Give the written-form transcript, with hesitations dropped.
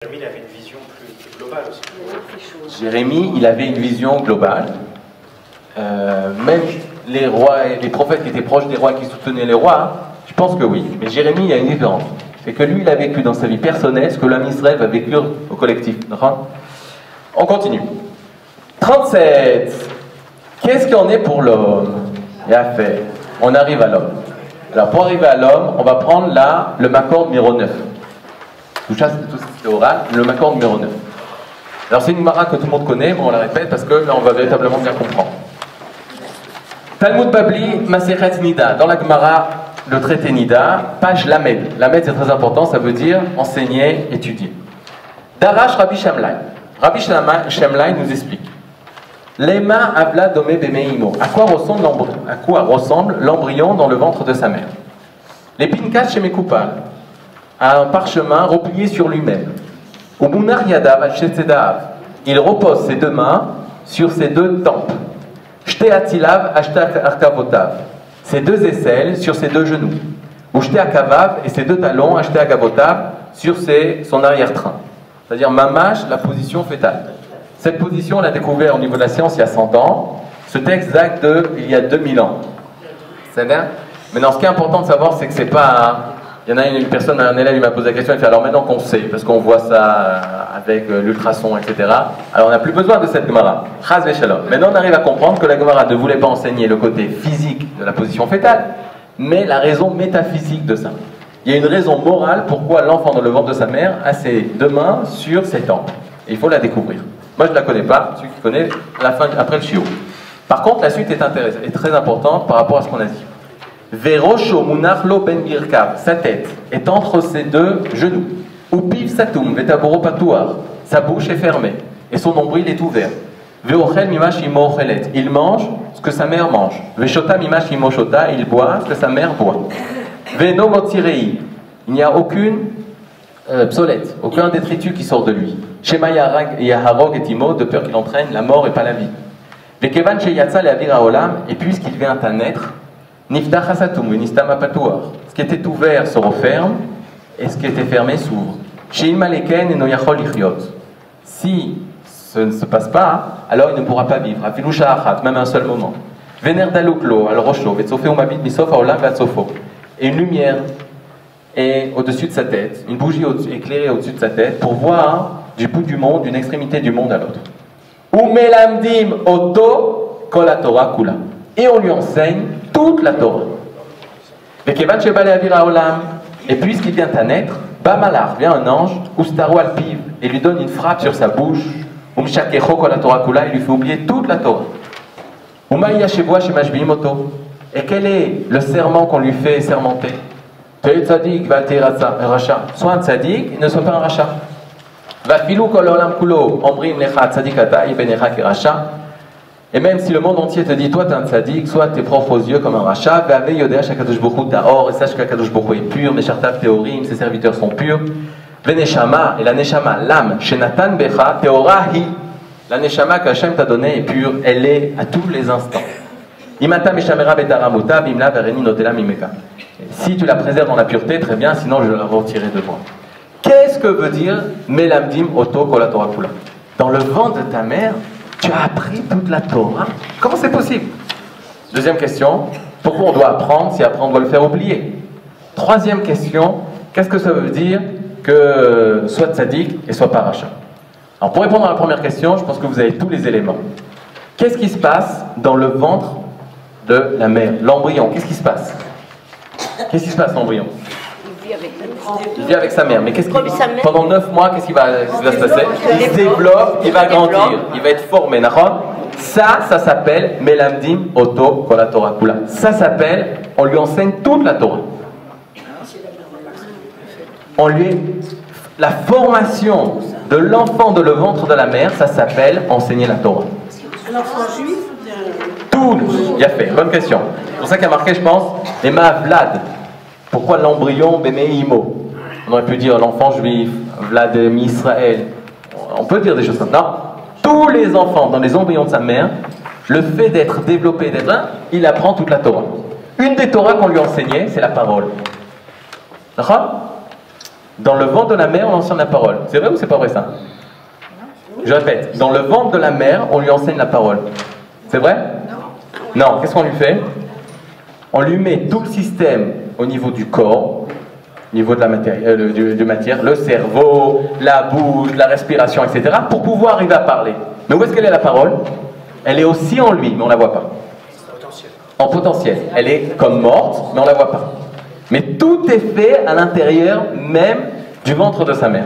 Jérémie, il avait une vision plus globale aussi. Jérémie, il avait une vision globale. Même les rois et les prophètes qui étaient proches des rois, qui soutenaient les rois, je pense que oui. Mais Jérémie, il y a une différence. C'est que lui, il a vécu dans sa vie personnelle ce que l'homme Israël va vécu au collectif. On continue. 37. Qu'est-ce qu'il y en est pour l'homme? Et à faire. On arrive à l'homme. Alors pour arriver à l'homme, on va prendre là le makor numéro 9. Tout ça, c'est oral, le makor numéro 9. Alors c'est une Gemara que tout le monde connaît, mais on la répète parce que là on va véritablement bien comprendre. Talmud Babli, Masechet Nida. Dans la Gemara, le traité Nida, page Lamed. Lamed c'est très important, ça veut dire enseigner, étudier. Darash Rabbi Shamlai. Rabbi Shamlai nous explique. Lema Avla Dome Bemeimo. À quoi ressemble l'embryon dans le ventre de sa mère? Les Pinkas chez Mekupal, à un parchemin replié sur lui-même. Umunar Yadav al-Shetzedav. Il repose ses deux mains sur ses deux tempes. Shte Atilav Ashte Arkavotav. Ses deux aisselles sur ses deux genoux. Ou Shte Akavav et ses deux talons Ashte Agavotav sur son arrière-train. C'est-à-dire mamash, la position fétale. Cette position, on l'a découvert au niveau de la science il y a 100 ans. Ce texte date il y a 2000 ans. C'est-à-dire, maintenant, ce qui est important de savoir, c'est que c'est pas... Il y en a une personne, un élève, il m'a posé la question, il fait alors maintenant qu'on sait, parce qu'on voit ça avec l'ultrason, etc., alors on n'a plus besoin de cette Gemara. Chaz v'shalom. Maintenant on arrive à comprendre que la Gemara ne voulait pas enseigner le côté physique de la position fétale, mais la raison métaphysique de ça. Il y a une raison morale pourquoi l'enfant dans le ventre de sa mère a ses deux mains sur ses tempes. Et il faut la découvrir. Moi je ne la connais pas, celui qui connaît la fin, après le chiot. Par contre la suite est très importante par rapport à ce qu'on a dit. Verosho munachlo ben birkav, sa tête est entre ses deux genoux. Upiv satum vetaboro patouar, sa bouche est fermée et son nombril est ouvert. Veochel mimash imo ochelet, il mange ce que sa mère mange. Veshota mimash imo shota, il boit ce que sa mère boit. Veno motzirei, il n'y a aucune psolette, aucun détritus qui sort de lui. Shema yaharog et imo, de peur qu'il entraîne la mort et pas la vie. Vekevan sheyatsa leavir haolam, et puisqu'il vient à naître, Niftach hasatum, nistama patouar. Ce qui était ouvert se referme et ce qui était fermé s'ouvre. Sheil maleken et noyachol lichyot. Si ce ne se passe pas, alors il ne pourra pas vivre. Afilu sha'achat, même un seul moment. Vener daluklo al rosho, vetsofeo mabit misof haolam vatsofo. Et une lumière est au-dessus de sa tête, une bougie éclairée au-dessus de sa tête pour voir du bout du monde, d'une extrémité du monde à l'autre. Umelamdim oto kol haTorah kula. Et on lui enseigne toute la Torah. Et puisqu'il vient à naître, Bamalar, vient un ange, Ustaro Alpiv, et lui donne une frappe sur sa bouche, il lui fait oublier toute la Torah. Et quel est le serment qu'on lui fait sermenter? Soit un tzaddik, ne soit pas un rachat. Et même si le monde entier te dit, toi t'es un tzaddik, soit t'es propre aux yeux comme un rachat, et sache qu'Akadosh Baruch Hu est pur, Meshartav Teorim, ses serviteurs sont purs, Veneshama, et la Neshama, l'âme, Shenatan Becha, Teorahi, la Neshama qu'Hachem t'a donnée est pure, elle est à tous les instants. Imata Meshamera Betaramuta, Bimla Vereni Notela Mimeka. Si tu la préserves dans la pureté, très bien, sinon je la retirerai de toi. Qu'est-ce que veut dire Melamdim Oto Kolatora Kula? Dans le ventre de ta mère, tu as appris toute la Torah? Comment c'est possible? Deuxième question, pourquoi on doit apprendre si après on doit le faire oublier? Troisième question, qu'est-ce que ça veut dire que soit tzaddik et soit paracha? Alors pour répondre à la première question, je pense que vous avez tous les éléments. Qu'est-ce qui se passe dans le ventre de la mère? L'embryon, qu'est-ce qui se passe? Qu'est-ce qui se passe l'embryon? Il vit avec sa mère, mais pendant 9 mois, qu'est-ce qui va se passer? Il se développe, il va grandir, il va être formé. Ça s'appelle Melamdim Oto Kol haTorah Kula. Ça s'appelle, on lui enseigne toute la Torah. La formation de l'enfant de le ventre de la mère, ça s'appelle enseigner la Torah. L'enfant juif? Tout, il a fait, bonne question. C'est pour ça qu'il y a marqué, je pense, Ema Vlad. Pourquoi l'embryon Bemeimo? On aurait pu dire l'enfant juif, Vlad Israël. On peut dire des choses comme ça. Non. Tous les enfants dans les embryons de sa mère, le fait d'être développé, il apprend toute la Torah. Une des Torahs qu'on lui enseignait, c'est la parole. D'accord? Dans le ventre de la mère, on enseigne la parole. C'est vrai ou c'est pas vrai ça? Je répète, dans le ventre de la mère, on lui enseigne la parole. C'est vrai? Non. Qu'est-ce qu'on lui fait? On lui met tout le système au niveau du corps, au niveau de la matière, le cerveau, la bouche, la respiration, etc., pour pouvoir arriver à parler. Mais où est-ce qu'elle est la parole? Elle est aussi en lui, mais on ne la voit pas. En potentiel. Elle est comme morte, mais on ne la voit pas. Mais tout est fait à l'intérieur même du ventre de sa mère.